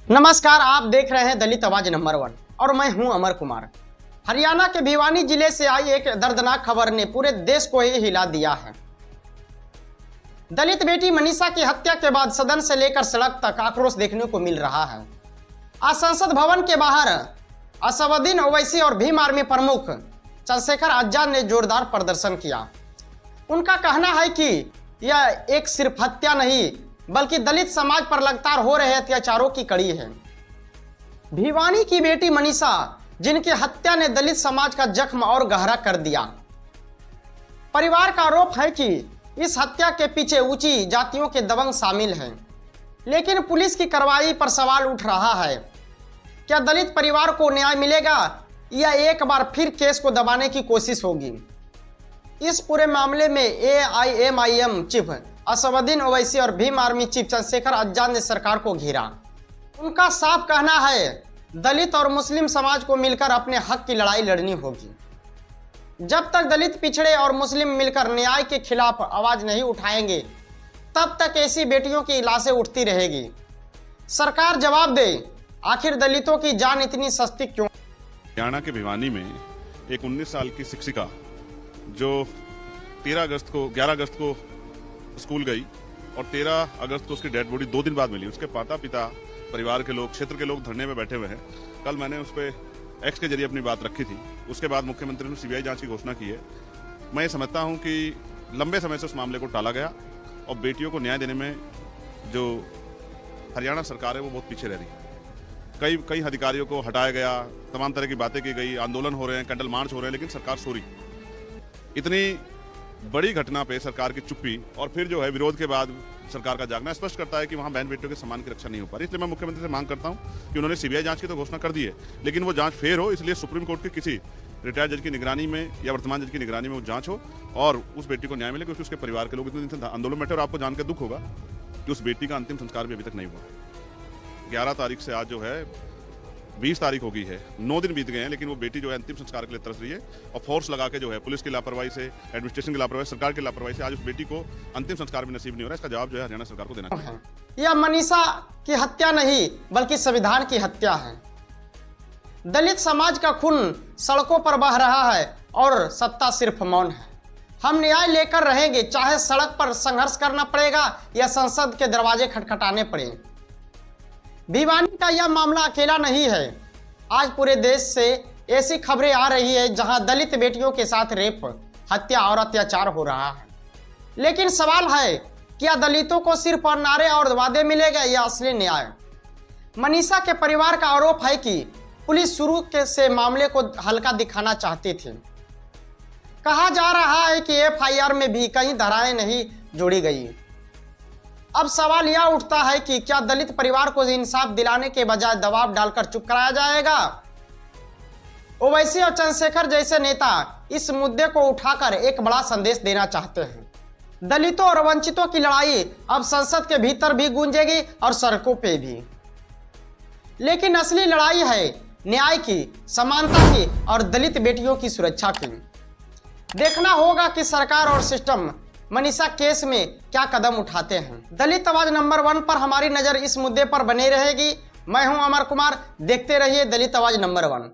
नमस्कार, आप देख रहे हैं दलित आवाज नंबर 1 और मैं हूं अमर कुमार। हरियाणा के भिवानी जिले से आई एक दर्दनाक खबर ने पूरे देश को ही हिला दिया है। दलित बेटी मनीषा की हत्या के बाद सदन से लेकर सड़क तक आक्रोश देखने को मिल रहा है। आज संसद भवन के बाहर असदुद्दीन ओवैसी और भीम आर्मी प्रमुख चंद्रशेखर आजाद ने जोरदार प्रदर्शन किया। उनका कहना है कि यह एक सिर्फ हत्या नहीं बल्कि दलित समाज पर लगातार हो रहे अत्याचारों की कड़ी है। भिवानी की बेटी मनीषा, जिनकी हत्या ने दलित समाज का जख्म और गहरा कर दिया। परिवार का आरोप है कि इस हत्या के पीछे ऊंची जातियों के दबंग शामिल हैं, लेकिन पुलिस की कार्रवाई पर सवाल उठ रहा है। क्या दलित परिवार को न्याय मिलेगा या एक बार फिर केस को दबाने की कोशिश होगी? इस पूरे मामले में AIMIM चीफ असदुद्दीन ओवैसी और भीम आर्मी चीफ चंद्रशेखर आजाद ने सरकार को घेरा। उनका साफ कहना है, दलित और मुस्लिम समाज को मिलकर अपने हक की लड़ाई लड़नी होगी। जब तक दलित, पिछड़े और मुस्लिम मिलकर न्याय के खिलाफ आवाज नहीं उठाएंगे, तब तक ऐसी बेटियों की लाशें उठती रहेगी। सरकार जवाब दे, आखिर दलितों की जान इतनी सस्ती क्यों? हरियाणा के भिवानी में एक 19 साल की शिक्षिका जो 11 अगस्त को स्कूल गई और 13 अगस्त को उसकी डेड बॉडी 2 दिन बाद मिली। उसके माता पिता, परिवार के लोग, क्षेत्र के लोग धरने में बैठे हुए हैं। कल मैंने उस पर एक्स के जरिए अपनी बात रखी थी। उसके बाद मुख्यमंत्री ने CBI जांच की घोषणा की है। मैं ये समझता हूं कि लंबे समय से उस मामले को टाला गया और बेटियों को न्याय देने में जो हरियाणा सरकार है वो बहुत पीछे रह रही। कई अधिकारियों को हटाया गया, तमाम तरह की बातें की गई, आंदोलन हो रहे हैं, कैंडल मार्च हो रहे हैं, लेकिन सरकार सो रही। इतनी बड़ी घटना पे सरकार की चुप्पी और फिर जो है विरोध के बाद सरकार का जागना स्पष्ट करता है कि वहां बहन बेटियों के सम्मान की रक्षा नहीं हो पा रही। इसलिए मैं मुख्यमंत्री से मांग करता हूं कि उन्होंने CBI जांच की तो घोषणा कर दी है, लेकिन वो जांच फेयर हो। इसलिए सुप्रीम कोर्ट के किसी रिटायर्ड जज की निगरानी में या वर्तमान जज की निगरानी में वो जांच हो और उस बेटी को न्याय मिले, क्योंकि उसके परिवार के लोग इतने दिन से आंदोलन में बैठे। और आपको जानकर दुख होगा कि उस बेटी का अंतिम संस्कार भी अभी तक नहीं हुआ। 11 तारीख से आज जो है 20 तारीख हो गई है, 9 दिन बीत गए हैं, लेकिन वो बेटी जो है अंतिम संस्कार के लिए तरस रही है। और फोर्स लगा के जो है पुलिस की लापरवाही से, एडमिनिस्ट्रेशन की लापरवाही, सरकार की लापरवाही से आज उस बेटी को अंतिम संस्कार भी नसीब नहीं हो रहा है। इसका जवाब जो है हरियाणा सरकार को देना चाहिए। यह मनीषा की हत्या नहीं बल्कि संविधान की हत्या है। दलित समाज का खून सड़कों पर बह रहा है और सत्ता सिर्फ मौन है। हम न्याय लेकर रहेंगे, चाहे सड़क पर संघर्ष करना पड़ेगा या संसद के दरवाजे खटखटाने पड़े। भिवानी का यह मामला अकेला नहीं है। आज पूरे देश से ऐसी खबरें आ रही है जहां दलित बेटियों के साथ रेप, हत्या और अत्याचार हो रहा है। लेकिन सवाल है, क्या दलितों को सिर्फ नारे और वादे मिलेगा या असली न्याय? मनीषा के परिवार का आरोप है कि पुलिस शुरू से मामले को हल्का दिखाना चाहती थी। कहा जा रहा है कि FIR में भी कई धाराएं नहीं जोड़ी गई। अब सवाल यह उठता है कि क्या दलित परिवार को इंसाफ दिलाने के बजाय दबाव डालकर चुप कराया जाएगा? ओवैसी और चंद्रशेखर जैसे नेता इस मुद्दे को उठाकर एक बड़ा संदेश देना चाहते हैं। दलितों और वंचितों की लड़ाई अब संसद के भीतर भी गूंजेगी और सड़कों पे भी। लेकिन असली लड़ाई है न्याय की, समानता की और दलित बेटियों की सुरक्षा की। देखना होगा कि सरकार और सिस्टम मनीषा केस में क्या कदम उठाते हैं। दलित आवाज नंबर 1 पर हमारी नजर इस मुद्दे पर बनी रहेगी। मैं हूं अमर कुमार, देखते रहिए दलित आवाज नंबर 1।